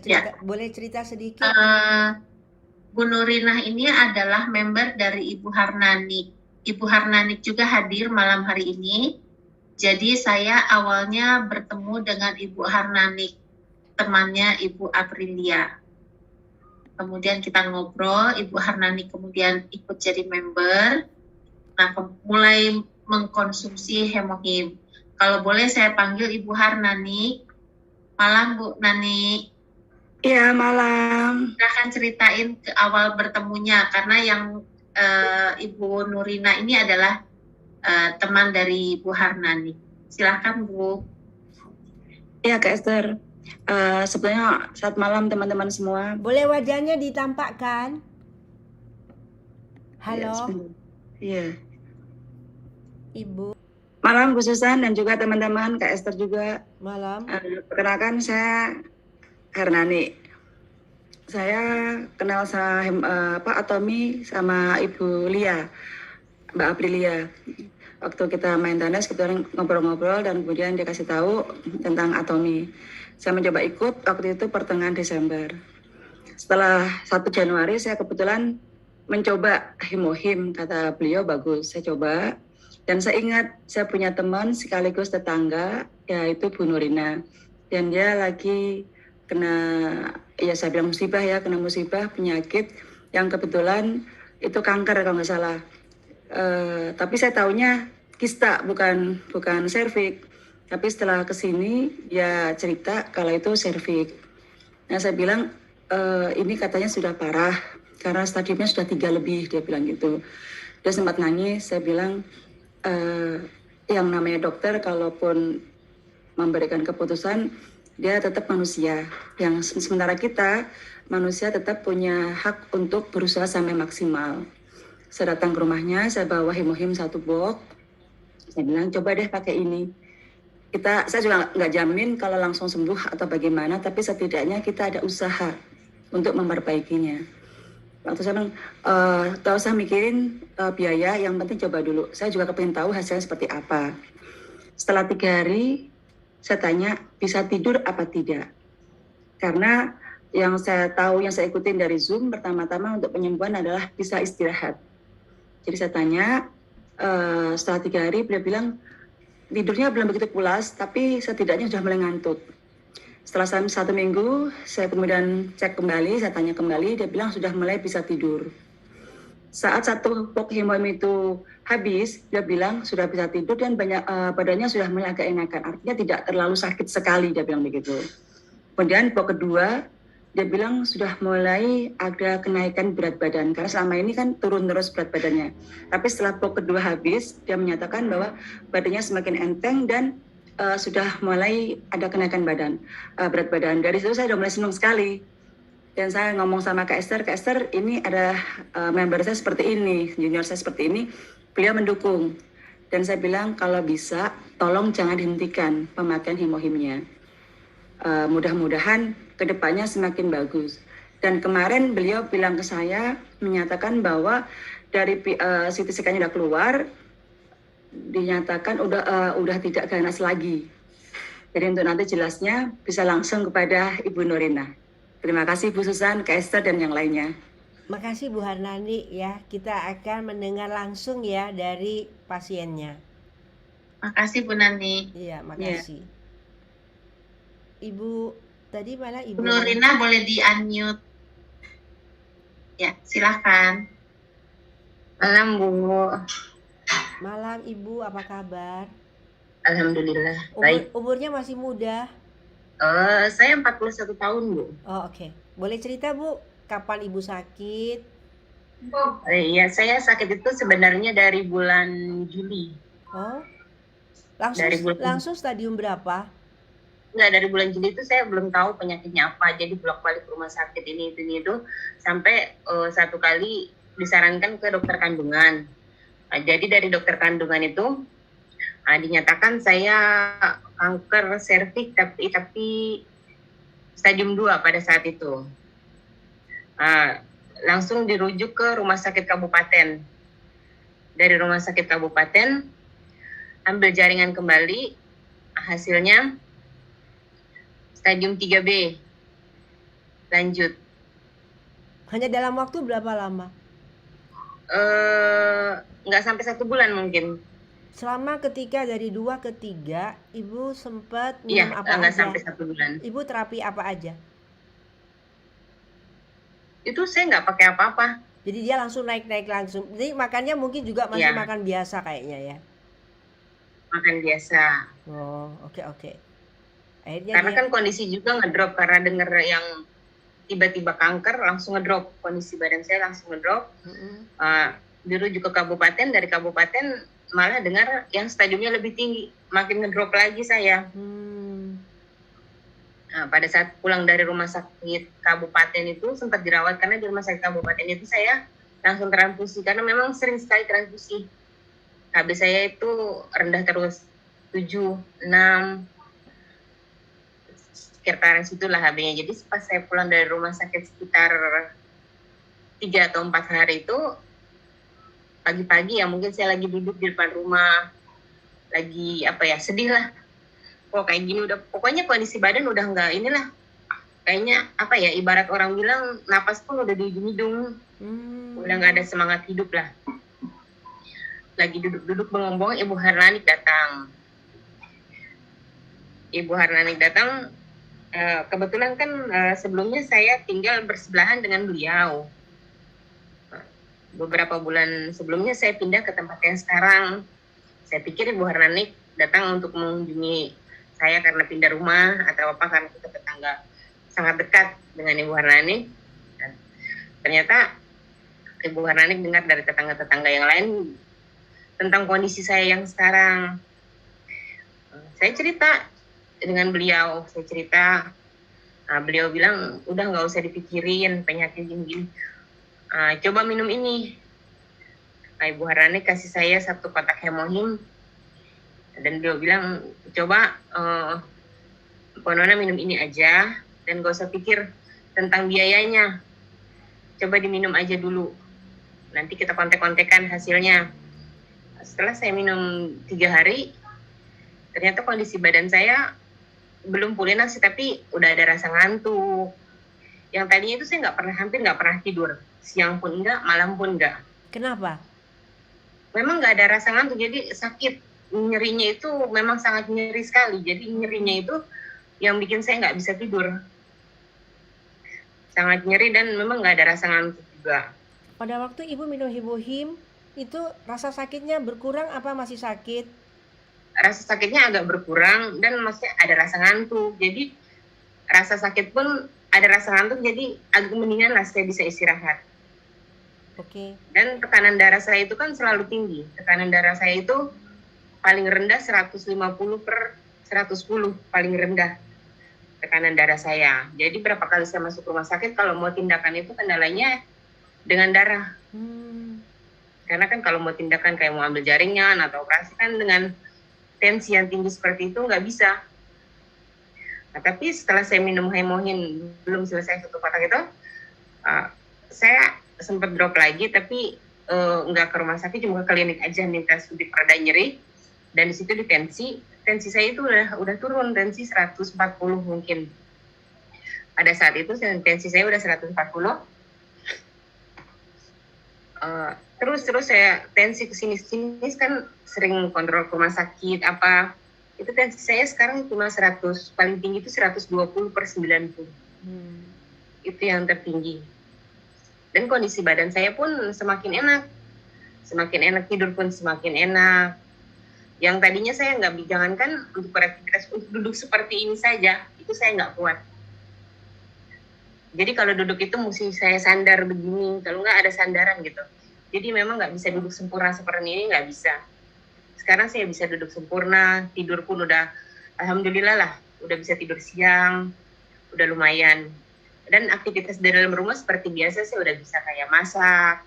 Ya, Boleh cerita sedikit? Bu Nurinah ini adalah member dari Ibu Harnani. Ibu Harnani juga hadir malam hari ini. Jadi saya awalnya bertemu dengan Ibu Harnani, temannya Ibu Aprilia. Kemudian kita ngobrol, Ibu Harnani kemudian ikut jadi member. Nah, mulai mengkonsumsi hemohim. Kalau boleh saya panggil Ibu Harnani. Malam Bu Nani. Iya, malam. Silahkan ceritain ke awal bertemunya, karena yang Ibu Nurina ini adalah teman dari Bu Harnani. Silahkan Bu. Iya Kak Esther. Sebenarnya saat malam teman-teman semua. Boleh wajahnya ditampakkan? Halo, Iya. Ibu. Malam Bu Susan dan juga teman-teman, Kak Esther juga. Malam. Perkenalkan saya Harnani. Saya kenal sama Atomi sama Ibu Lia, Mbak Aprilia. Waktu kita main tenis, kita ngobrol-ngobrol dan kemudian dia kasih tahu tentang Atomi. Saya mencoba ikut waktu itu pertengahan Desember. Setelah 1 Januari saya kebetulan mencoba hemohim, kata beliau bagus. Saya coba dan saya ingat saya punya teman sekaligus tetangga, yaitu Bu Nurina. Dan dia lagi kena, ya saya bilang musibah ya, kena musibah penyakit yang kebetulan itu kanker kalau nggak salah. Tapi saya taunya kista, bukan serviks. Tapi setelah kesini ya cerita kalau itu serviks. Nah saya bilang ini katanya sudah parah karena stadiumnya sudah 3 lebih, dia bilang gitu. Dia sempat nangis. Saya bilang yang namanya dokter kalaupun memberikan keputusan dia tetap manusia. Yang sementara kita manusia tetap punya hak untuk berusaha sampai maksimal. Saya datang ke rumahnya, saya bawa hemohim 1 box. Saya bilang coba deh pakai ini. Saya juga nggak jamin kalau langsung sembuh atau bagaimana, tapi setidaknya kita ada usaha untuk memperbaikinya. Waktu saya bilang, gak usah mikirin biaya, yang penting coba dulu. Saya juga kepengen tahu hasilnya seperti apa. Setelah 3 hari, saya tanya, bisa tidur apa tidak? Karena yang saya tahu, yang saya ikutin dari Zoom, pertama-tama untuk penyembuhan adalah bisa istirahat. Jadi saya tanya, setelah 3 hari, beliau bilang, tidurnya belum begitu pulas, tapi setidaknya sudah mulai ngantuk. Setelah 1 minggu, saya kemudian cek kembali, saya tanya kembali, dia bilang sudah mulai bisa tidur. Saat 1 box hemohim itu habis, dia bilang sudah bisa tidur dan badannya sudah mulai agak enakan. Artinya tidak terlalu sakit sekali, dia bilang begitu. Kemudian box kedua, dia bilang sudah mulai ada kenaikan berat badan. Karena selama ini kan turun terus berat badannya. Tapi setelah box kedua habis, dia menyatakan bahwa badannya semakin enteng dan sudah mulai ada kenaikan berat badan. Dari situ saya sudah mulai senang sekali. Dan saya ngomong sama Kak Esther, ini ada member saya seperti ini, junior saya seperti ini, beliau mendukung. Dan saya bilang kalau bisa, tolong jangan dihentikan pemakaian hemohimnya. Mudah-mudahan kedepannya semakin bagus. Dan kemarin beliau bilang ke saya, menyatakan bahwa dari CT scan-nya udah keluar, dinyatakan udah tidak ganas lagi. Jadi untuk nanti jelasnya bisa langsung kepada Ibu Nurina. Terima kasih Bu Susan, Kak Esther, dan yang lainnya. Makasih Bu Harnani ya. Kita akan mendengar langsung ya dari pasiennya. Makasih Bu Nani. Iya, makasih. Ibu, tadi mana Ibu? Bu Nurina boleh di-unmute. Ya, silahkan. Malam Bu. Malam Ibu, apa kabar? Alhamdulillah, baik. Umurnya masih muda? Saya 41 tahun Bu. Oh oke. Boleh cerita Bu, kapan Ibu sakit? Iya, saya sakit itu sebenarnya dari bulan Juli. Oh, langsung stadium berapa? Enggak, dari bulan Juli itu saya belum tahu penyakitnya apa, jadi bolak-balik ke rumah sakit ini itu sampai 1 kali disarankan ke dokter kandungan. Jadi dari dokter kandungan itu dinyatakan saya kanker serviks tapi stadium 2 pada saat itu. Langsung dirujuk ke rumah sakit kabupaten. Dari rumah sakit kabupaten ambil jaringan kembali, hasilnya stadium 3B. lanjut. Hanya dalam waktu berapa lama? Nggak sampai 1 bulan mungkin. Selama ketika dari 2 ke 3, Ibu sempat Iya, minum apa nggak aja? sampai 1 bulan. Ibu terapi apa aja? Itu saya nggak pakai apa-apa. Jadi dia langsung naik-naik langsung. Jadi makannya mungkin juga masih Iya. makan biasa kayaknya ya? Makan biasa. Oh, oke. Akhirnya Karena kan kondisi juga ngedrop, karena denger yang tiba-tiba kanker langsung ngedrop, kondisi badan saya langsung ngedrop. Dirujuk ke kabupaten, dari kabupaten malah dengar yang stadiumnya lebih tinggi, makin ngedrop lagi saya. Nah, pada saat pulang dari rumah sakit kabupaten itu sempat dirawat, karena di rumah sakit kabupaten itu saya langsung transfusi, karena memang sering sekali transfusi. KB saya itu rendah terus, 7, 6, sekitaran situlah HB-nya. Jadi pas saya pulang dari rumah sakit sekitar 3 atau 4 hari itu, pagi-pagi ya mungkin saya lagi duduk di depan rumah, lagi sedih lah. Kok kayak gini, udah pokoknya kondisi badan udah nggak inilah, kayaknya ibarat orang bilang napas pun udah di hidung, udah nggak ada semangat hidup lah. Lagi duduk-duduk bengong-bengong, Ibu Harnanik datang. Ibu Harnanik datang, kebetulan kan sebelumnya saya tinggal bersebelahan dengan beliau. Beberapa bulan sebelumnya saya pindah ke tempat yang sekarang. Saya pikir Ibu Harnanik datang untuk mengunjungi saya karena pindah rumah atau apa, karena kita tetangga sangat dekat dengan Ibu Harnanik. Dan ternyata Ibu Harnanik dengar dari tetangga-tetangga yang lain tentang kondisi saya yang sekarang. Saya cerita dengan beliau, beliau bilang udah nggak usah dipikirin penyakit gini-gini, coba minum ini. Ibu Harnanik kasih saya 1 kotak hemohim, dan beliau bilang coba Ponona minum ini aja dan gak usah pikir tentang biayanya, coba diminum aja dulu, nanti kita kontek-kontekan hasilnya. Setelah saya minum 3 hari, ternyata kondisi badan saya belum pulih sih, tapi udah ada rasa ngantuk. Yang tadinya itu saya hampir nggak pernah tidur, siang pun enggak, malam pun enggak. Kenapa? Memang nggak ada rasa ngantuk, jadi sakit, nyerinya itu memang sangat nyeri sekali. Jadi nyerinya itu yang bikin saya nggak bisa tidur, sangat nyeri, dan memang nggak ada rasa ngantuk juga. Pada waktu Ibu minum hemohim, itu rasa sakitnya berkurang apa masih sakit? Rasa sakitnya agak berkurang dan masih ada rasa ngantuk. Jadi rasa sakit pun ada rasa ngantuk, jadi agak mendingan lah, saya bisa istirahat. Oke. Dan tekanan darah saya itu kan selalu tinggi. Tekanan darah saya itu paling rendah 150/110, paling rendah tekanan darah saya. Jadi berapa kali saya masuk rumah sakit, kalau mau tindakan itu kendalanya dengan darah. Karena kan kalau mau tindakan kayak mau ambil jaringan atau operasi kan dengan tensi yang tinggi seperti itu nggak bisa. Nah, tapi setelah saya minum hemohim, belum selesai 1 kotak itu, saya sempat drop lagi, tapi nggak ke rumah sakit, cuma ke klinik aja minta suntik pereda nyeri, dan di situ di tensi saya itu udah turun, tensi 140 mungkin. Pada saat itu tensi saya udah 140. Terus saya tensi kesini kan sering kontrol ke rumah sakit apa, itu tensi saya sekarang cuma 100, paling tinggi itu 120/90. Itu yang tertinggi. Dan kondisi badan saya pun semakin enak, tidur pun semakin enak. Yang tadinya saya nggak, jangankan untuk beraktivitas, untuk duduk seperti ini saja itu saya nggak kuat. Jadi kalau duduk itu mesti saya sandar begini, kalau nggak ada sandaran gitu. Jadi memang nggak bisa duduk sempurna seperti ini, nggak bisa. Sekarang saya bisa duduk sempurna, tidur pun udah alhamdulillah lah, udah bisa tidur siang, udah lumayan. Dan aktivitas di dalam rumah seperti biasa saya udah bisa, kayak masak,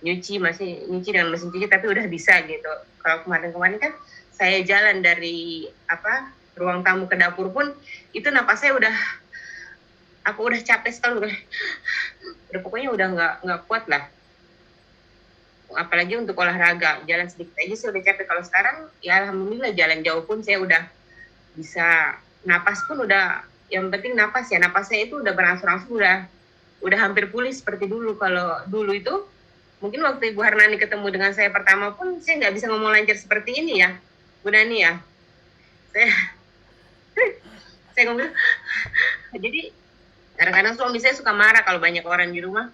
masih nyuci dengan mesin cuci, tapi udah bisa gitu. Kalau kemarin-kemarin kan saya jalan dari ruang tamu ke dapur pun itu napas saya aku udah capek sekali, udah pokoknya udah nggak kuat lah. Apalagi untuk olahraga, jalan sedikit aja saya udah capek. Kalau sekarang ya alhamdulillah jalan jauh pun saya udah bisa, napas pun udah yang penting napas ya, napasnya itu udah berangsur-angsur, udah hampir pulih seperti dulu. Kalau dulu itu mungkin waktu Ibu Harnani ketemu dengan saya pertama pun saya nggak bisa ngomong lancar seperti ini ya, Bu Nani ya. Saya ngomong, jadi kadang-kadang suami saya suka marah kalau banyak orang di rumah.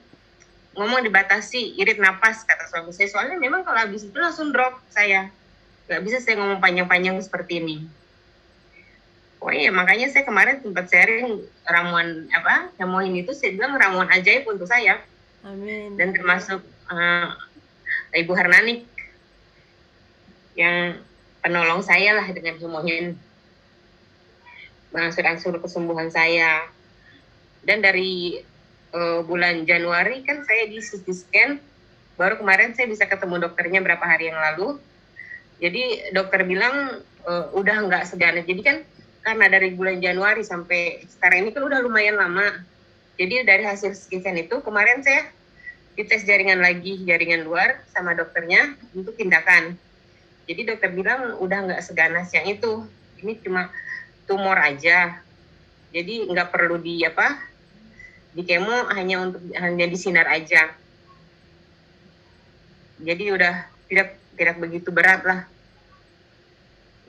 Ngomong dibatasi, irit napas, kata suami saya. Soalnya memang kalau habis itu langsung drop saya. Nggak bisa saya ngomong panjang-panjang seperti ini. Oh iya, makanya saya kemarin sempat sharing ramuan hemohin itu, saya bilang ramuan ajaib untuk saya. Amin. Dan termasuk Ibu Harnani yang penolong saya lah dengan hemohin, berangsur-angsur kesembuhan saya. Dan dari bulan Januari kan saya di CT scan, baru kemarin saya bisa ketemu dokternya berapa hari yang lalu. Jadi dokter bilang udah nggak seganas. Jadi kan karena dari bulan Januari sampai sekarang ini kan udah lumayan lama. Jadi dari hasil scan itu kemarin saya dites jaringan lagi, jaringan luar sama dokternya untuk tindakan. Jadi dokter bilang udah nggak seganas yang itu. Ini cuma tumor aja. Jadi nggak perlu di kemo, hanya disinar aja. Jadi udah tidak begitu berat lah.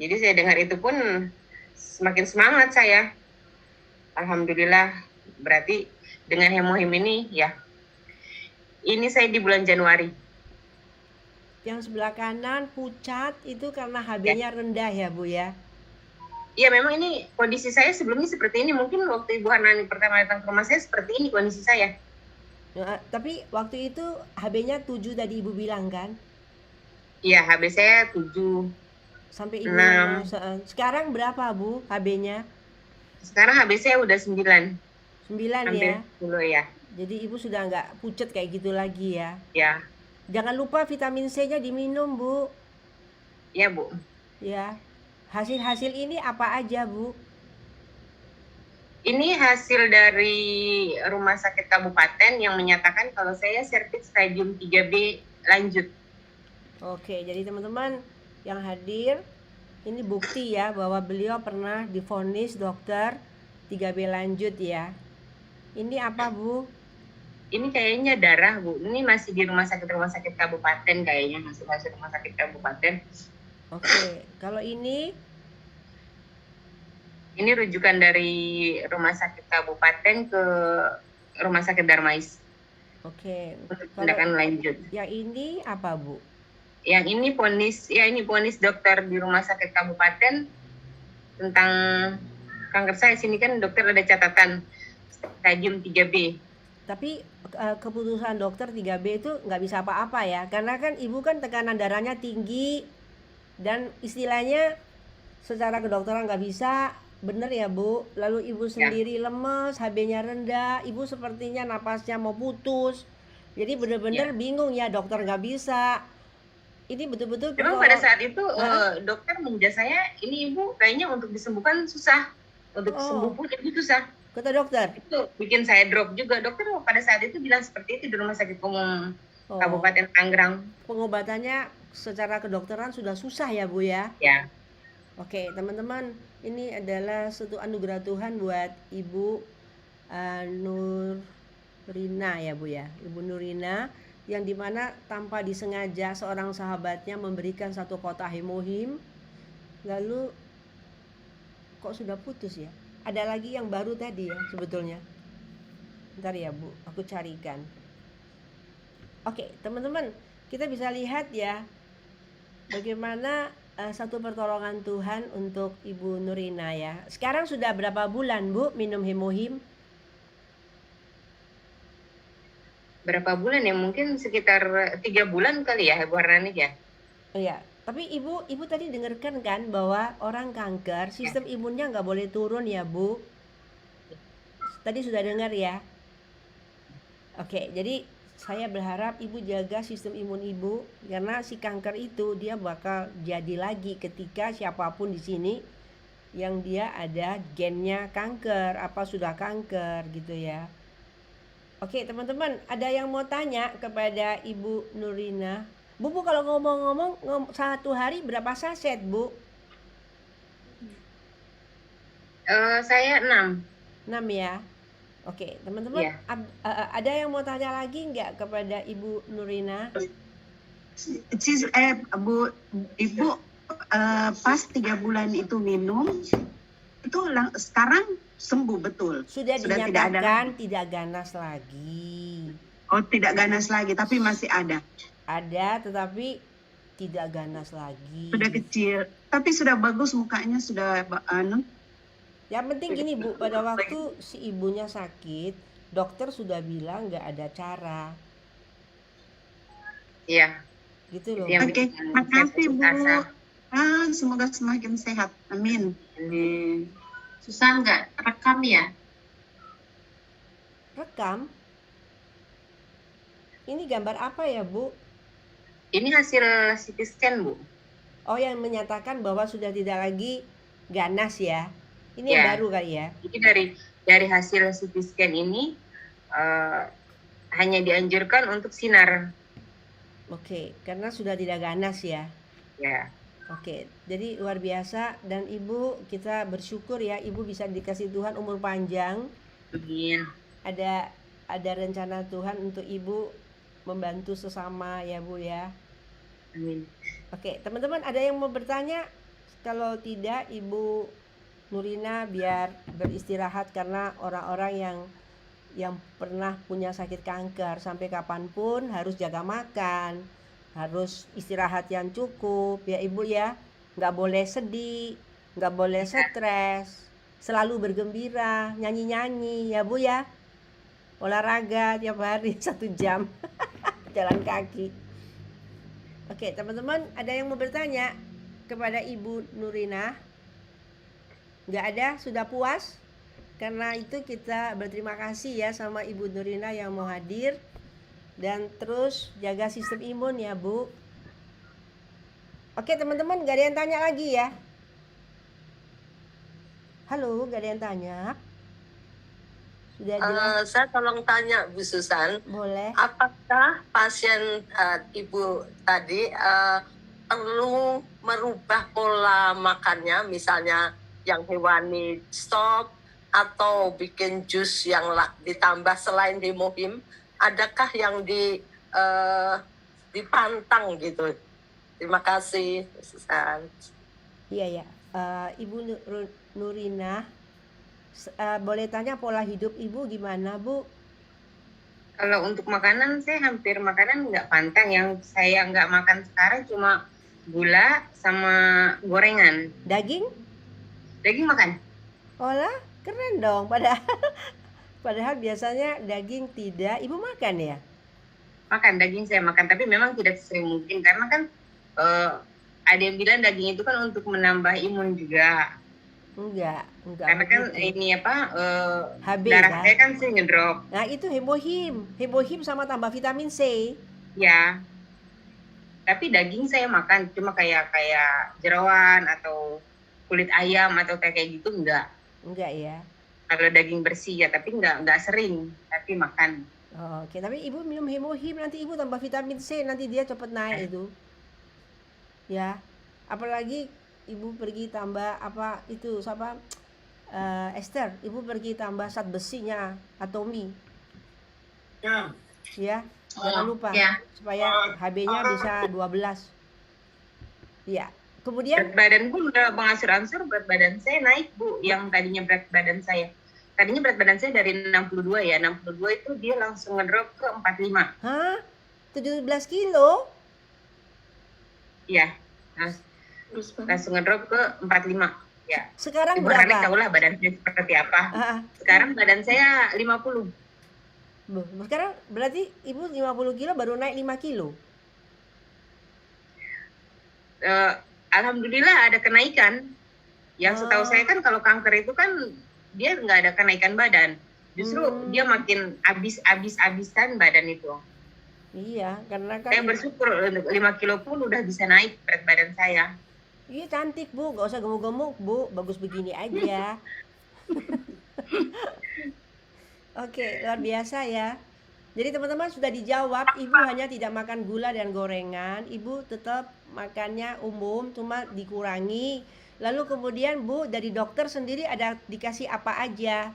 Jadi saya dengar itu pun semakin semangat saya. Alhamdulillah, berarti dengan hemohim ini ya. Ini saya di bulan Januari. Yang sebelah kanan pucat itu karena HB-nya rendah ya Bu ya? Iya, memang ini kondisi saya sebelumnya seperti ini. Mungkin waktu Ibu Harnani pertama datang ke rumah saya seperti ini kondisi saya. Ya, tapi waktu itu HB-nya 7 tadi Ibu bilang kan? Iya, HB saya 7. Sampai Ibu 6. Sekarang berapa Bu HB-nya? Sekarang HB saya udah 9. 9 Hampir ya? 10 ya. Jadi Ibu sudah nggak pucat kayak gitu lagi ya? Ya. Jangan lupa vitamin C-nya diminum Bu. Iya Bu. Ya. Hasil-hasil ini apa aja Bu? Ini hasil dari rumah sakit kabupaten yang menyatakan kalau saya serviks stadium 3B lanjut. Oke, jadi teman-teman yang hadir, ini bukti ya bahwa beliau pernah divonis dokter 3B lanjut ya. Ini apa Bu? Ini kayaknya darah Bu. Ini masih di rumah sakit kabupaten kayaknya, hasil rumah sakit kabupaten. Oke, kalau ini rujukan dari rumah sakit kabupaten ke rumah sakit Darmais. Oke. Untuk tindakan lanjut. Yang ini apa Bu? Yang ini vonis dokter di rumah sakit kabupaten tentang kanker saya. Sini kan dokter ada catatan stadium 3B. Tapi keputusan dokter 3B itu nggak bisa apa-apa ya, karena kan Ibu kan tekanan darahnya tinggi dan istilahnya secara kedokteran nggak bisa, bener ya Bu? Lalu Ibu sendiri lemes, HB-nya rendah, Ibu sepertinya napasnya mau putus, jadi bener-bener bingung ya, dokter nggak bisa. Ini betul-betul memang pada saat itu dokter menja saya, ini Ibu kayaknya untuk disembuhkan susah, untuk sembuh pun Ibu susah. Kata dokter? Itu bikin saya drop juga. Dokter pada saat itu bilang seperti itu di rumah sakit umum Kabupaten Tangerang. Pengobatannya secara kedokteran sudah susah ya Bu ya? Ya. Oke teman-teman, ini adalah satu anugerah Tuhan buat Ibu Nurina ya Bu ya, Ibu Nurina, yang dimana tanpa disengaja seorang sahabatnya memberikan satu kotak hemohim, lalu kok sudah putus ya? Ada lagi yang baru tadi ya sebetulnya. Bentar ya Bu, aku carikan. Oke teman-teman, kita bisa lihat ya bagaimana satu pertolongan Tuhan untuk Ibu Nurina ya. Sekarang sudah berapa bulan Bu minum hemohim? Berapa bulan ya? Mungkin sekitar 3 bulan kali ya Ibu Harnani ya. Iya. Tapi Ibu tadi dengarkan kan bahwa orang kanker sistem imunnya nggak boleh turun ya Bu? Tadi sudah dengar ya? Oke, jadi saya berharap Ibu jaga sistem imun Ibu, karena si kanker itu dia bakal jadi lagi ketika siapapun di sini yang dia ada gennya kanker, apa sudah kanker gitu ya. Oke teman-teman, ada yang mau tanya kepada Ibu Nurina? Bu kalau ngomong-ngomong satu hari berapa saset Bu? Saya 6. 6 ya. Oke, teman-teman, Iya. ada yang mau tanya lagi nggak kepada Ibu Nurina? Bu, Ibu pas 3 bulan itu minum, itu sekarang sembuh betul. Sudah tidak ada dinyatakan lagi. tidak ganas lagi. Oh, tidak ganas lagi, tapi masih ada. Ada, tetapi tidak ganas lagi. Sudah kecil, tapi sudah bagus mukanya, sudah Yang penting gini Bu, pada waktu si ibunya sakit, dokter sudah bilang nggak ada cara, Iya. gitu loh. Yang Oke, bikin makasih saya Bu. putus asa. Semoga semakin sehat. Amin. Amin. Susah nggak rekam ya? Rekam. Ini gambar apa ya Bu? Ini hasil CT scan, Bu. Oh, yang menyatakan bahwa sudah tidak lagi ganas ya. Ini Ya. yang baru kali ya. Jadi dari hasil CT scan ini hanya dianjurkan untuk sinar. Oke, karena sudah tidak ganas ya. Ya. Oke, jadi luar biasa. Dan Ibu, kita bersyukur ya, Ibu bisa dikasih Tuhan umur panjang. Amin. Ada rencana Tuhan untuk Ibu membantu sesama ya Bu ya. Amin. Oke, teman-teman, ada yang mau bertanya? Kalau tidak, Ibu Nurina biar beristirahat, karena orang-orang yang pernah punya sakit kanker sampai kapanpun harus jaga makan, harus istirahat yang cukup ya Ibu ya. Nggak boleh sedih, nggak boleh stres, selalu bergembira, nyanyi-nyanyi ya Bu ya. Olahraga tiap hari 1 jam jalan kaki. Oke, teman-teman, ada yang mau bertanya kepada Ibu Nurina? Nggak ada? Sudah puas? Karena itu kita berterima kasih ya sama Ibu Nurina yang mau hadir. Dan terus jaga sistem imun ya Bu. Oke teman-teman, nggak ada yang tanya lagi ya? Halo, nggak ada yang tanya? Sudah jelas? Saya tolong tanya Bu Susan, Boleh. apakah pasien Ibu tadi perlu merubah pola makannya, misalnya yang hewani stop atau bikin jus yang ditambah selain hemohim, adakah yang dipantang gitu? Terima kasih Bu Susan. Iya ya, Ibu Nurina, boleh tanya pola hidup Ibu gimana Bu? Kalau untuk makanan, saya hampir makanan nggak pantang. Yang saya nggak makan sekarang cuma gula sama gorengan. Daging? Daging makan? Olah, keren dong. Padahal biasanya daging tidak. Ibu makan ya? Makan, daging saya makan. Tapi memang tidak sering mungkin. Karena kan ada yang bilang daging itu kan untuk menambah imun juga. Enggak Karena kan begitu. ini apa, HB darah kan? saya kan sering ngedrop. Nah itu hemohim sama tambah vitamin C. Ya. Tapi daging saya makan. Cuma kayak jerawan atau kulit ayam atau kayak gitu enggak. Enggak ya? Kalau daging bersih ya, tapi enggak sering. Tapi makan. Oke, tapi Ibu minum hemohim, nanti Ibu tambah vitamin C, nanti dia cepat naik itu. Ya, apalagi Ibu pergi tambah apa itu siapa? Esther, Ibu pergi tambah zat besinya Atomi. Ya, jangan lupa Ya. supaya HB-nya bisa 12. Ya. Kemudian Berat badan pun udah mengansur-ansur, berat badan saya naik Bu. Yang tadinya berat badan saya dari 62 ya, 62 itu dia langsung ngedrop ke 45. 17 kilo? Iya, langsung ngedrop ke 45. Ya. Sekarang Ibu Rani berapa? tahulah badan saya seperti apa. Sekarang badan saya 50. Sekarang berarti Ibu 50 kilo baru naik 5 kilo? Alhamdulillah ada kenaikan. Yang setahu saya kan kalau kanker itu kan dia nggak ada kenaikan badan. Justru dia makin habis-habisan badan itu. Iya, karena kan Saya bersyukur 5 kilo pun udah bisa naik berat badan saya. iya cantik Bu, gak usah gemuk-gemuk Bu, bagus begini aja. Oke, luar biasa ya. Jadi teman-teman sudah dijawab, Ibu hanya tidak makan gula dan gorengan, Ibu tetap makannya umum, cuma dikurangi. Lalu kemudian Bu dari dokter sendiri ada dikasih apa aja?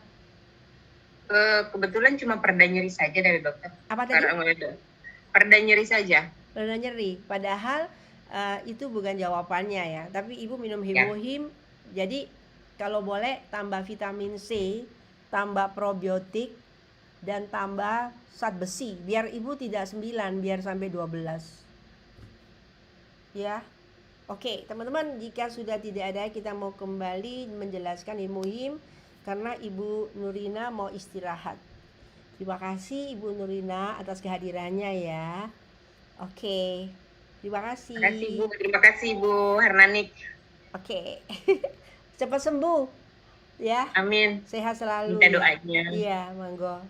Kebetulan cuma pereda nyeri saja dari dokter. Apa tadi? Pereda nyeri saja. Pereda nyeri. Padahal itu bukan jawabannya ya. Tapi ibu minum Hemohim. Jadi kalau boleh tambah vitamin C, tambah probiotik, dan tambah zat besi. Biar ibu tidak 9, biar sampai 12. Ya. Oke, teman-teman, jika sudah tidak ada, kita mau kembali menjelaskan Hemohim karena Ibu Nurina mau istirahat. Terima kasih Ibu Nurina atas kehadirannya ya. Oke. Terima kasih. Terima kasih Ibu Hernanik. Oke. Cepat sembuh ya. Amin. Sehat selalu. Minta doanya. Iya, monggo.